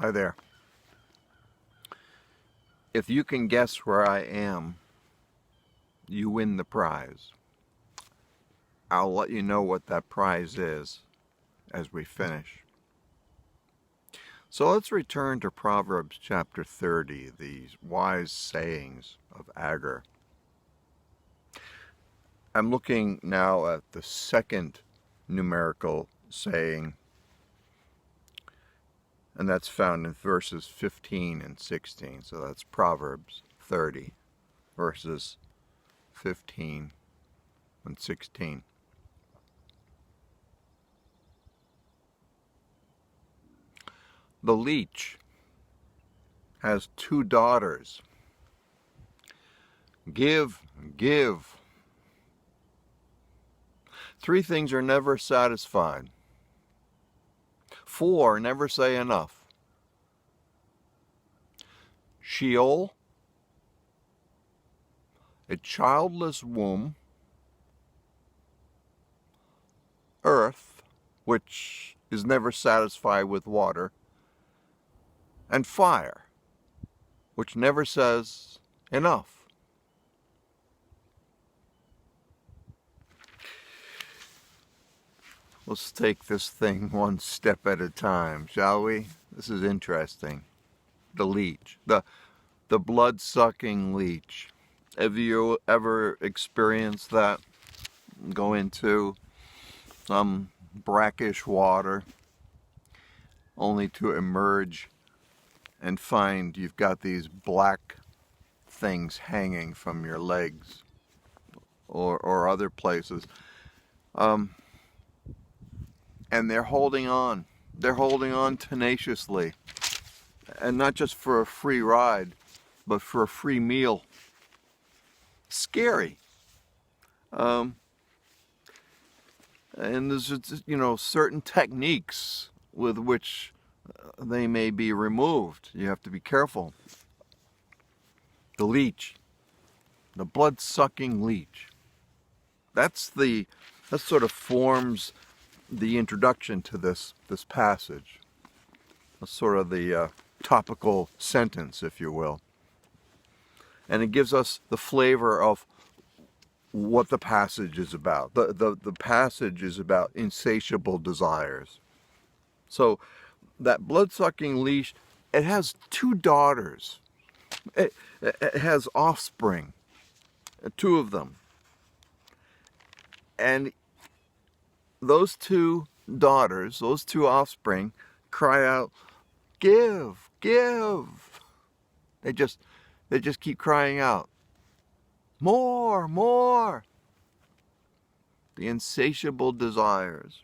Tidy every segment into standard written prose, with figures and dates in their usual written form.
Hi there. If you can guess where I am, you win the prize. I'll let you know what that prize is as we finish. So let's return to Proverbs chapter 30, these wise sayings of Agur. I'm looking now at the second numerical saying, and that's found in verses 15 and 16. So that's Proverbs 30, verses 15 and 16. The leech has two daughters. Give, give. Three things are never satisfied. Four never say enough. Sheol, a childless womb. Earth, which is never satisfied with water. And fire, which never says enough. Let's take this thing one step at a time, shall we? This is interesting. The leech, the blood-sucking leech. Have you ever experienced that? Go into some brackish water, only to emerge and find you've got these black things hanging from your legs or other places. And they're holding on. They're holding on tenaciously. And not just for a free ride, but for a free meal. Scary. And there's, certain techniques with which they may be removed. You have to be careful. The leech, the blood-sucking leech. That sort of forms the introduction to this passage. That's sort of the topical sentence, if you will. And it gives us the flavor of what the passage is about. The passage is about insatiable desires. So that blood-sucking leech, it has two daughters. It has offspring, two of them. And those two daughters, those two offspring, cry out, give, give. They just keep crying out, more, more. The insatiable desires.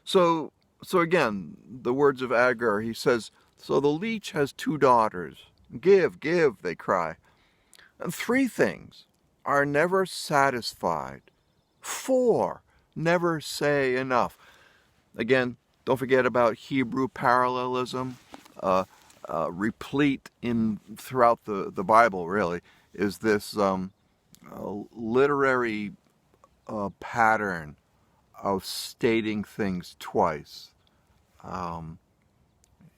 So again, the words of Agur, he says, so the leech has two daughters. Give, give, they cry. And three things are never satisfied. Four never say enough. Again, don't forget about Hebrew parallelism. Replete throughout the Bible, really, is this literary pattern of stating things twice. And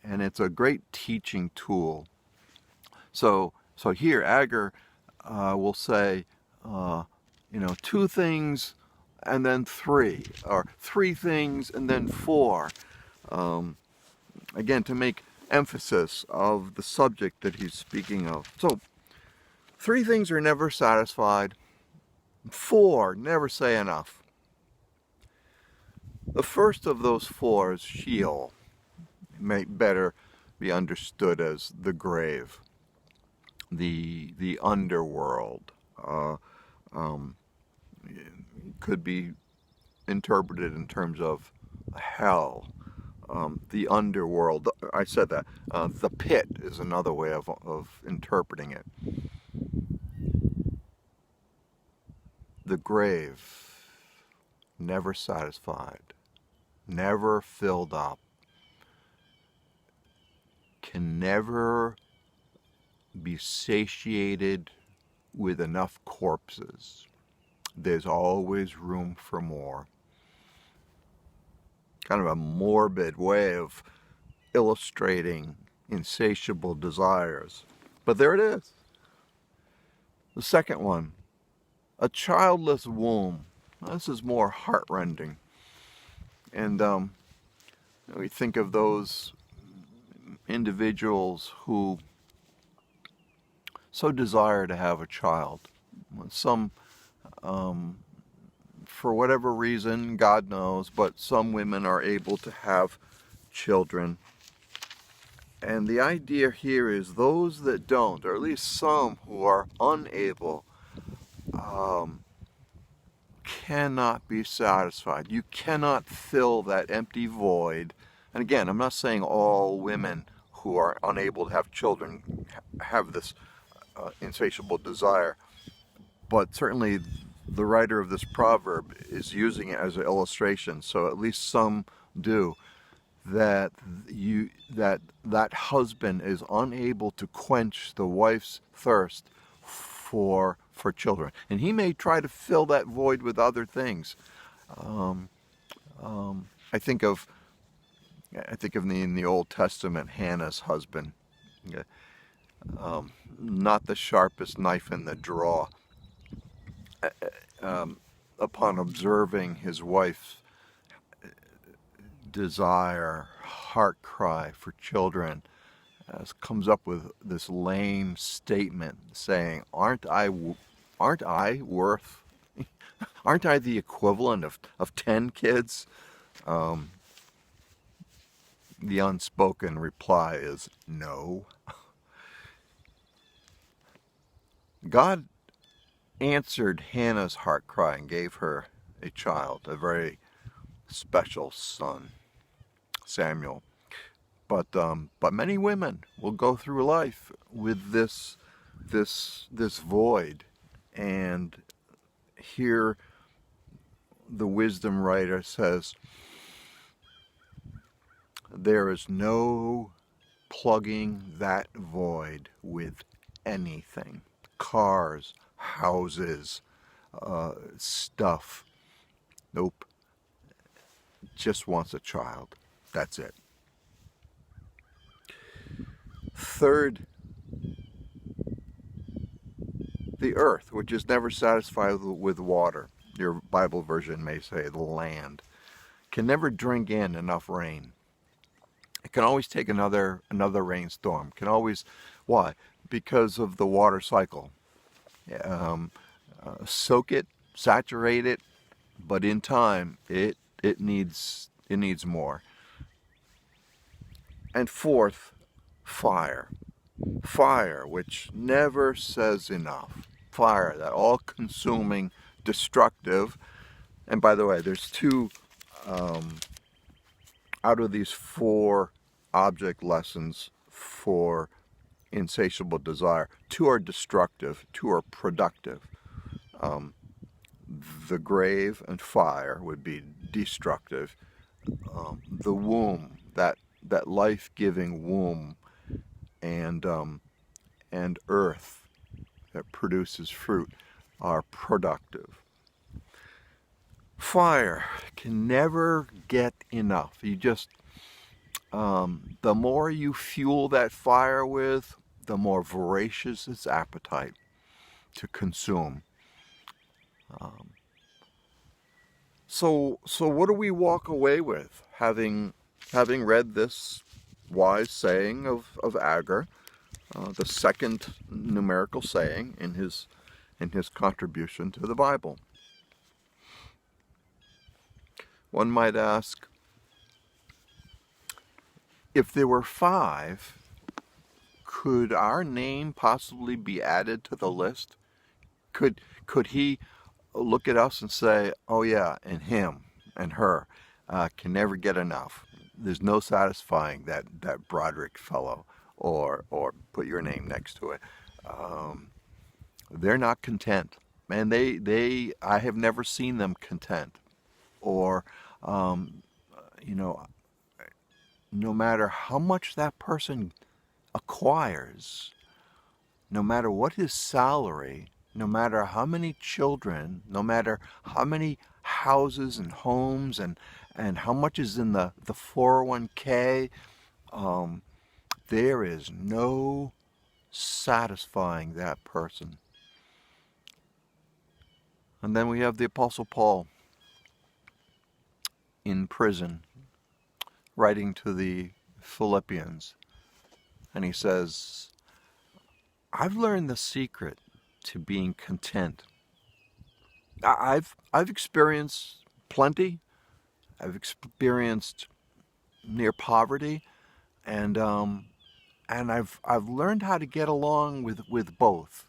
it's a great teaching tool. So here, Agur will say, two things and then three, or three things and then four. Again, to make emphasis of the subject that he's speaking of. So, three things are never satisfied. Four never say enough. The first of those four is Sheol. It may better be understood as the grave, the underworld. Could be interpreted in terms of hell, the underworld. I said that. The pit is another way of interpreting it. The grave, never satisfied, never filled up, can never be satiated with enough corpses. There's always room for more. Kind of a morbid way of illustrating insatiable desires. But there it is. The second one, a childless womb. This is more heartrending. And we think of those individuals who so desire to have a child. Some, for whatever reason, God knows, but some women are able to have children. And the idea here is those that don't, or at least some who are unable, cannot be satisfied. You cannot fill that empty void. And again, I'm not saying all women who are unable to have children have this insatiable desire, but certainly the writer of this proverb is using it as an illustration, so at least some do, that that husband is unable to quench the wife's thirst for children, and he may try to fill that void with other things. I think of in the Old Testament, Hannah's husband, not the sharpest knife in the drawer. Upon observing his wife's desire, heart cry for children, comes up with this lame statement saying, aren't I worth, aren't I the equivalent of 10 kids? The unspoken reply is no. God answered Hannah's heart cry and gave her a child, a very special son, Samuel. But many women will go through life with this void, and here the wisdom writer says there is no plugging that void with anything. Cars, houses, stuff. Nope. Just wants a child. That's it. Third, the earth, which is never satisfied with water. Your Bible version may say the land. Can never drink in enough rain. It can always take another rainstorm. Can always, why? Because of the water cycle. Soak it, saturate it, but in time it needs more. And fourth, fire. Fire, which never says enough. Fire, that all-consuming, destructive. And by the way, there's two out of these 4 object lessons for insatiable desire. 2 are destructive, 2 are productive. The grave and fire would be destructive. The womb, that life-giving womb, and earth that produces fruit are productive. Fire can never get enough. You just, the more you fuel that fire with, the more voracious its appetite to consume. So what do we walk away with, having read this wise saying of Agur, the second numerical saying in his contribution to the Bible? One might ask, if there were 5, could our name possibly be added to the list? Could he look at us and say, oh yeah, and him and her can never get enough. There's no satisfying that Broderick fellow, or put your name next to it. They're not content. And I have never seen them content. Or, no matter how much that person acquires, no matter what his salary, no matter how many children, no matter how many houses and homes and how much is in the 401k, there is no satisfying that person. And then we have the Apostle Paul in prison, writing to the Philippians. And he says, I've learned the secret to being content. I've experienced plenty. I've experienced near poverty, and I've learned how to get along with both.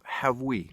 Have we?